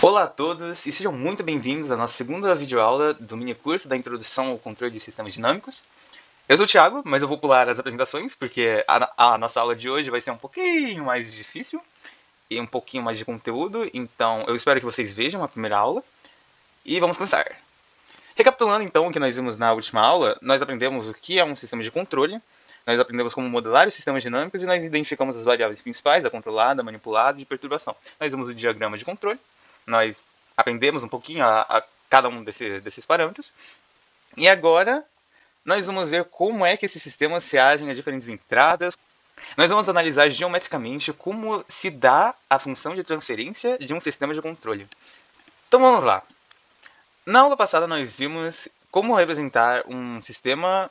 Olá a todos e sejam muito bem-vindos à nossa segunda videoaula do mini-curso da Introdução ao Controle de Sistemas Dinâmicos. Eu sou o Thiago, mas eu vou pular as apresentações porque a nossa aula de hoje vai ser um pouquinho mais difícil e um pouquinho mais de conteúdo, então eu espero que vocês vejam a primeira aula e vamos começar. Recapitulando então o que nós vimos na última aula, nós aprendemos o que é um sistema de controle, nós aprendemos como modelar os sistemas dinâmicos e nós identificamos as variáveis principais, a controlada, a manipulada e a perturbação. Nós vimos o diagrama de controle, nós aprendemos um pouquinho a cada um desses parâmetros, e agora nós vamos ver como é que esses sistemas se agem a diferentes entradas. Nós vamos analisar geometricamente como se dá a função de transferência de um sistema de controle. Então vamos lá. Na aula passada nós vimos como representar um sistema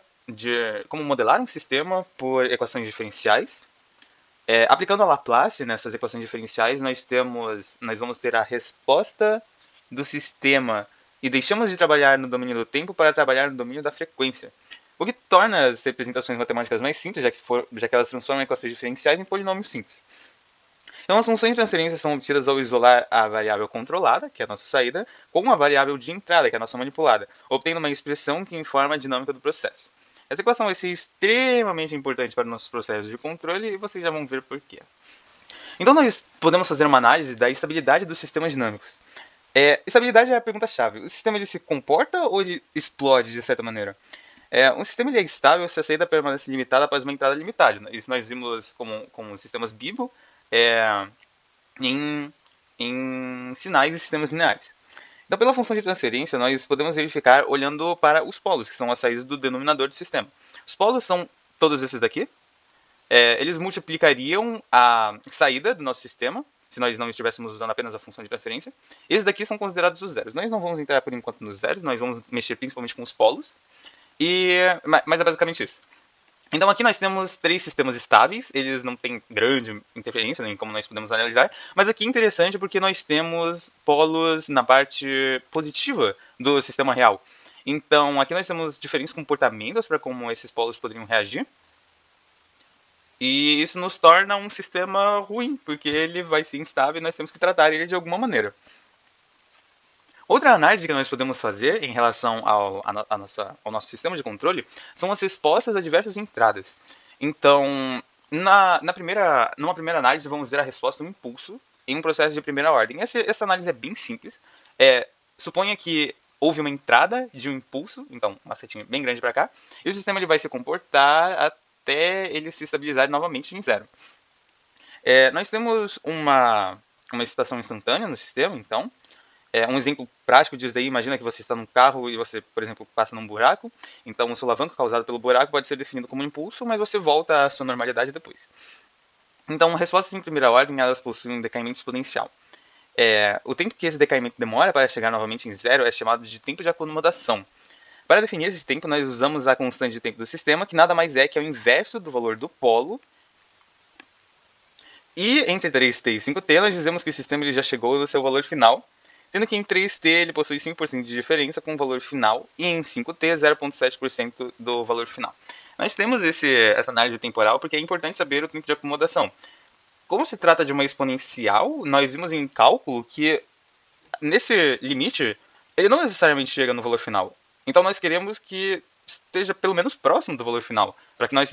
como modelar um sistema por equações diferenciais. Aplicando a Laplace nessas equações diferenciais, nós vamos ter a resposta do sistema e deixamos de trabalhar no domínio do tempo para trabalhar no domínio da frequência, o que torna as representações matemáticas mais simples, já que elas transformam equações diferenciais em polinômios simples. Então, as funções de transferência são obtidas ao isolar a variável controlada, que é a nossa saída, com a variável de entrada, que é a nossa manipulada, obtendo uma expressão que informa a dinâmica do processo. Essa equação vai ser extremamente importante para nossos processos de controle e vocês já vão ver por quê. Então, nós podemos fazer uma análise da estabilidade dos sistemas dinâmicos. Estabilidade é a pergunta-chave. O sistema ele se comporta ou ele explode de certa maneira? Um sistema ele é estável se a saída permanece limitada após uma entrada limitada. Isso nós vimos como sistemas Bibo em sinais e sistemas lineares. Então, pela função de transferência, nós podemos verificar olhando para os polos, que são as saídas do denominador do sistema. Os polos são todos esses daqui. Eles multiplicariam a saída do nosso sistema, se nós não estivéssemos usando apenas a função de transferência. Esses daqui são considerados os zeros. Nós não vamos entrar por enquanto nos zeros, nós vamos mexer principalmente com os polos. Mas é basicamente isso. Então aqui nós temos três sistemas estáveis, eles não têm grande interferência, nem como nós podemos analisar, mas aqui é interessante porque nós temos polos na parte positiva do sistema real. Então aqui nós temos diferentes comportamentos para como esses polos poderiam reagir. E isso nos torna um sistema ruim, porque ele vai ser instável e nós temos que tratar ele de alguma maneira. Outra análise que nós podemos fazer em relação ao nosso sistema de controle são as respostas a diversas entradas. Então, numa primeira análise, vamos ver a resposta do impulso em um processo de primeira ordem. Essa análise é bem simples. Suponha que houve uma entrada de um impulso, então uma setinha bem grande para cá, e o sistema ele vai se comportar até ele se estabilizar novamente em zero. Nós temos uma excitação instantânea no sistema, então. Um exemplo prático disso daí, imagina que você está num carro e você, por exemplo, passa num buraco. Então, o solavanco causado pelo buraco pode ser definido como impulso, mas você volta à sua normalidade depois. Então, respostas em primeira ordem, elas possuem um decaimento exponencial. O tempo que esse decaimento demora para chegar novamente em zero é chamado de tempo de acomodação. Para definir esse tempo, nós usamos a constante de tempo do sistema, que nada mais é que o inverso do valor do polo. E entre 3t e 5t, nós dizemos que o sistema ele já chegou no seu valor final, sendo que em 3t ele possui 5% de diferença com o valor final e em 5t 0,7% do valor final. Nós temos essa análise temporal porque é importante saber o tempo de acomodação. Como se trata de uma exponencial, nós vimos em cálculo que nesse limite ele não necessariamente chega no valor final. Então nós queremos que esteja pelo menos próximo do valor final, para que nós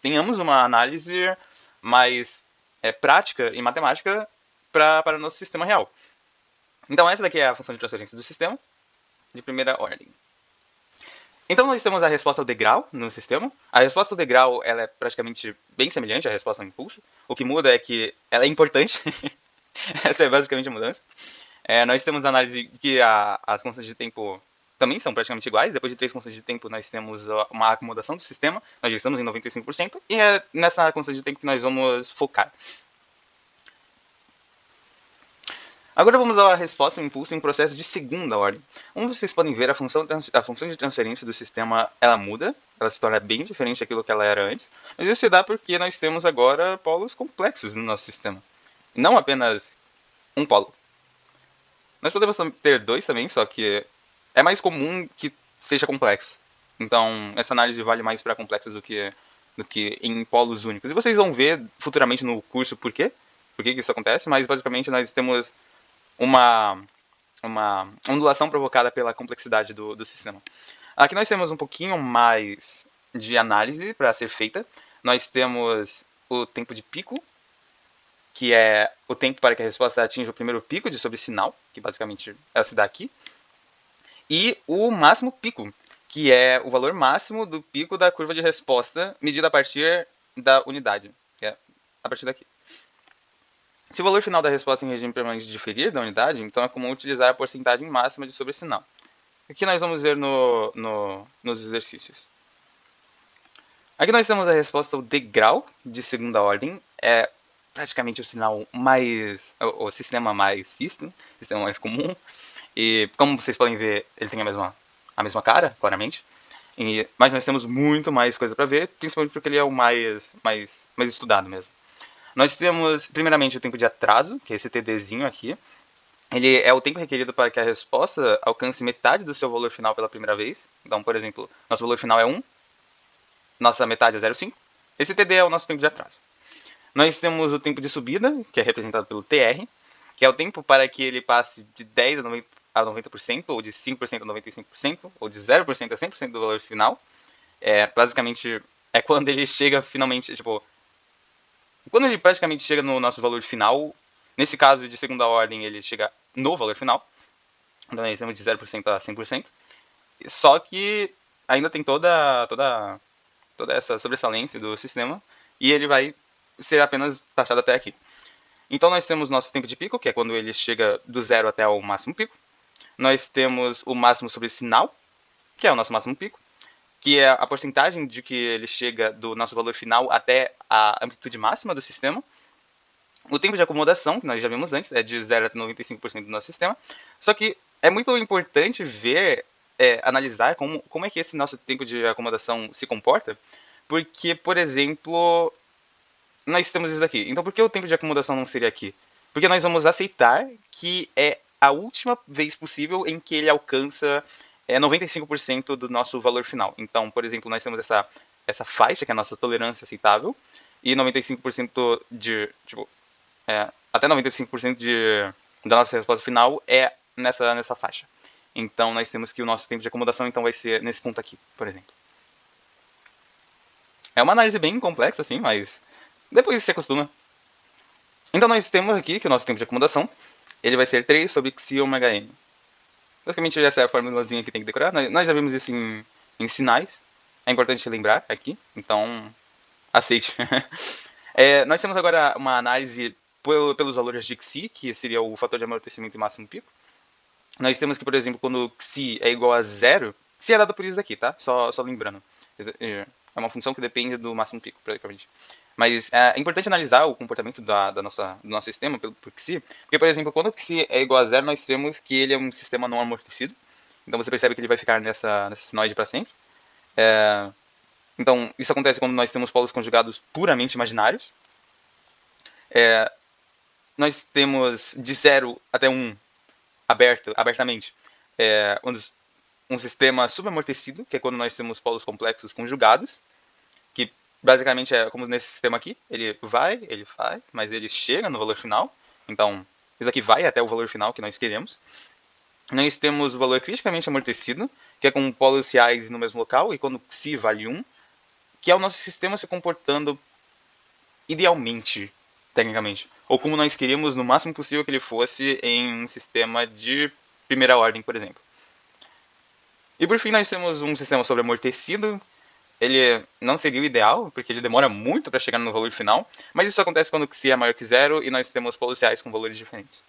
tenhamos uma análise mais prática e matemática para o nosso sistema real. Então essa daqui é a função de transferência do sistema, de primeira ordem. Então nós temos a resposta ao degrau no sistema. A resposta ao degrau ela é praticamente bem semelhante à resposta ao impulso. O que muda é que ela é importante. Essa é basicamente a mudança. Nós temos a análise que as constantes de tempo também são praticamente iguais. Depois de 3 constantes de tempo nós temos uma acomodação do sistema. Nós já estamos em 95%. E é nessa constante de tempo que nós vamos focar. Agora vamos à resposta ao impulso em processo de segunda ordem. Como vocês podem ver, a função de transferência do sistema ela muda, ela se torna bem diferente daquilo que ela era antes, mas isso se dá porque nós temos agora polos complexos no nosso sistema, não apenas um polo. Nós podemos ter dois também, só que é mais comum que seja complexo. Então essa análise vale mais para complexos do que em polos únicos. E vocês vão ver futuramente no curso por que isso acontece, mas basicamente nós temos uma ondulação provocada pela complexidade do sistema. Aqui nós temos um pouquinho mais de análise para ser feita. Nós temos o tempo de pico, que é o tempo para que a resposta atinja o primeiro pico de sobressinal, que basicamente ela se dá aqui, e o máximo pico, que é o valor máximo do pico da curva de resposta medida a partir da unidade, que é a partir daqui. Se o valor final da resposta em regime permanente diferir da unidade, então é comum utilizar a porcentagem máxima de sobressinal. Aqui nós vamos ver nos exercícios. Aqui nós temos a resposta ao degrau de segunda ordem. É praticamente o sinal mais... o sistema mais visto, o sistema mais comum. E como vocês podem ver, ele tem a mesma cara, claramente. Mas nós temos muito mais coisa para ver, principalmente porque ele é o mais estudado mesmo. Nós temos, primeiramente, o tempo de atraso, que é esse TDzinho aqui. Ele é o tempo requerido para que a resposta alcance metade do seu valor final pela primeira vez. Então, por exemplo, nosso valor final é 1, nossa metade é 0,5. Esse TD é o nosso tempo de atraso. Nós temos o tempo de subida, que é representado pelo TR, que é o tempo para que ele passe de 10 a 90%, ou de 5% a 95%, ou de 0% a 100% do valor final. Basicamente, é quando ele chega finalmente, tipo... Quando ele praticamente chega no nosso valor final, nesse caso de segunda ordem, ele chega no valor final. Então, nós temos de 0% a 100%. Só que ainda tem toda essa sobressalência do sistema, e ele vai ser apenas taxado até aqui. Então nós temos nosso tempo de pico, que é quando ele chega do zero até o máximo pico. Nós temos o máximo sobressinal, que é o nosso máximo pico, que é a porcentagem de que ele chega do nosso valor final até a amplitude máxima do sistema. O tempo de acomodação, que nós já vimos antes, é de 0 até 95% do nosso sistema. Só que é muito importante ver, analisar como é que esse nosso tempo de acomodação se comporta, porque, por exemplo, nós temos isso daqui. Então, por que o tempo de acomodação não seria aqui? Porque nós vamos aceitar que é a última vez possível em que ele alcança 95% do nosso valor final. Então, por exemplo, nós temos essa faixa, que é a nossa tolerância aceitável, e 95% de... Tipo, até 95% da nossa resposta final é nessa faixa. Então, nós temos que o nosso tempo de acomodação então vai ser nesse ponto aqui, por exemplo. É uma análise bem complexa, assim, mas depois se acostuma. Então, nós temos aqui que o nosso tempo de acomodação ele vai ser 3 sobre xi ômega n. Basicamente, essa é a formulazinha que tem que decorar. Nós já vimos isso em sinais. É importante lembrar aqui, então aceite. Nós temos agora uma análise pelos valores de xi, que seria o fator de amortecimento e máximo pico. Nós temos que, por exemplo, quando xi é igual a 0, xi é dado por isso aqui, tá? Só lembrando. É uma função que depende do máximo pico, praticamente. Mas é importante analisar o comportamento do nosso sistema por xi, porque, por exemplo, quando xi é igual a 0, nós temos que ele é um sistema não amortecido. Então você percebe que ele vai ficar nessa sinoide para sempre. Então, isso acontece quando nós temos polos conjugados puramente imaginários. Nós temos de 0 até 1 abertamente um sistema subamortecido, que é quando nós temos polos complexos conjugados, que basicamente é como nesse sistema aqui, ele faz, mas ele chega no valor final. Então, isso aqui vai até o valor final que nós queremos. Nós temos o valor criticamente amortecido, que é com polos reais no mesmo local, e quando xi vale 1, que é o nosso sistema se comportando idealmente, tecnicamente. Ou como nós queríamos no máximo possível que ele fosse em um sistema de primeira ordem, por exemplo. E por fim nós temos um sistema sobreamortecido. Ele não seria o ideal, porque ele demora muito para chegar no valor final, mas isso acontece quando xi é maior que 0 e nós temos polos reais com valores diferentes.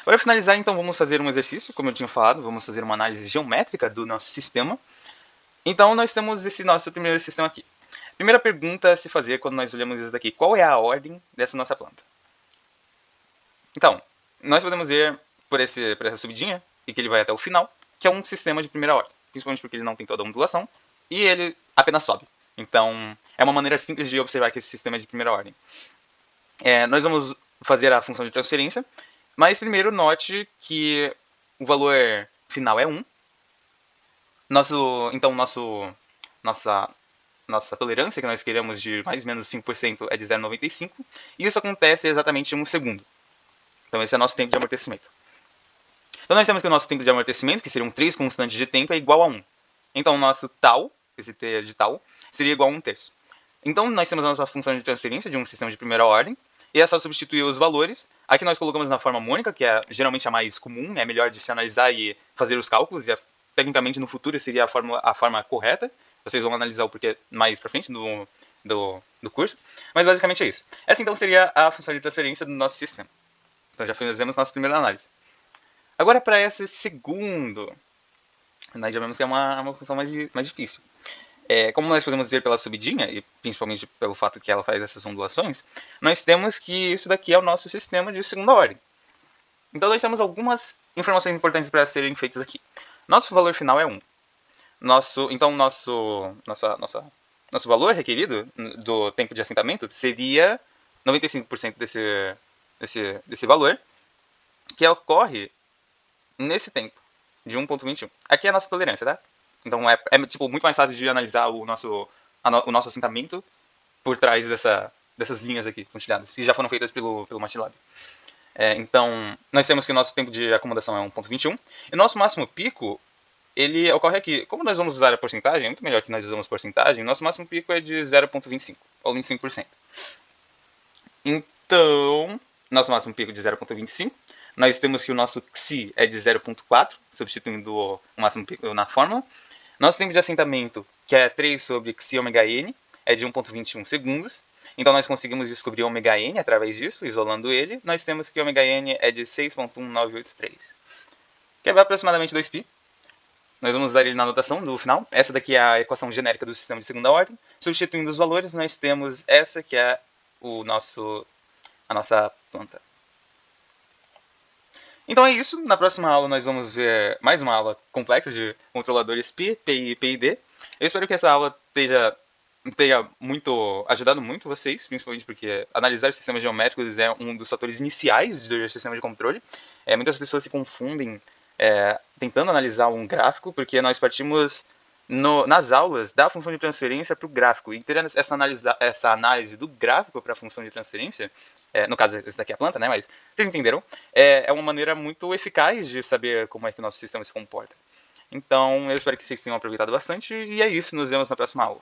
Para finalizar, então, vamos fazer um exercício, como eu tinha falado, vamos fazer uma análise geométrica do nosso sistema. Então, nós temos esse nosso primeiro sistema aqui. Primeira pergunta a se fazer quando nós olhamos isso daqui: qual é a ordem dessa nossa planta? Então, nós podemos ver por essa subidinha, e que ele vai até o final, que é um sistema de primeira ordem, principalmente porque ele não tem toda a ondulação, e ele apenas sobe. Então, é uma maneira simples de observar que esse sistema é de primeira ordem. Nós vamos fazer a função de transferência, mas primeiro note que o valor final é 1. Nossa tolerância que nós queremos de mais ou menos 5% é de 0,95. E isso acontece exatamente em 1 segundo. Então esse é o nosso tempo de amortecimento. Então nós temos que o nosso tempo de amortecimento, que seriam 3 constantes de tempo, é igual a 1. Então o nosso tal, esse t de tal, seria igual a 1/3. Então nós temos a nossa função de transferência de um sistema de primeira ordem, e é só substituir os valores. Aqui nós colocamos na forma mônica, que é geralmente a mais comum, é melhor de se analisar e fazer os cálculos, e tecnicamente no futuro seria a forma correta. Vocês vão analisar o porquê mais pra frente do curso, mas basicamente é isso. Essa então seria a função de transferência do nosso sistema. Então já fizemos nossa primeira análise. Agora para esse segundo, nós já vemos que é uma função mais difícil. Como nós podemos ver pela subidinha, e principalmente pelo fato que ela faz essas ondulações, nós temos que isso daqui é o nosso sistema de segunda ordem. Então nós temos algumas informações importantes para serem feitas aqui. Nosso valor final é 1. Nosso valor requerido do tempo de assentamento seria 95% desse valor, que ocorre nesse tempo, de 1.21. Aqui é a nossa tolerância, tá? Então é tipo, muito mais fácil de analisar o nosso assentamento por trás dessas linhas aqui, pontilhadas, que já foram feitas pelo MATLAB. Então, nós temos que o nosso tempo de acomodação é 1.21, e o nosso máximo pico, ele ocorre aqui. Como nós vamos usar a porcentagem, é muito melhor que nós usamos porcentagem, nosso máximo pico é de 0.25, ou 25%. Então, nosso máximo pico de 0.25, nós temos que o nosso xi é de 0.4, substituindo o máximo pico na fórmula. Nosso tempo de assentamento, que é 3 sobre xi ômega n, é de 1.21 segundos. Então nós conseguimos descobrir ômega n através disso, isolando ele. Nós temos que ômega n é de 6.1983, que é aproximadamente 2π. Nós vamos usar ele na anotação do final. Essa daqui é a equação genérica do sistema de segunda ordem. Substituindo os valores, nós temos essa que é a nossa planta. Então é isso. Na próxima aula nós vamos ver mais uma aula complexa de controladores π, PI e PID. Eu espero que essa aula tenha ajudado muito vocês, principalmente porque analisar sistemas geométricos é um dos fatores iniciais do sistema de controle. Muitas pessoas se confundem tentando analisar um gráfico, porque nós partimos nas aulas da função de transferência para o gráfico. E ter essa análise do gráfico para a função de transferência, no caso, esse daqui é a planta, né? Mas vocês entenderam? É uma maneira muito eficaz de saber como é que o nosso sistema se comporta. Então, eu espero que vocês tenham aproveitado bastante. E é isso, nos vemos na próxima aula.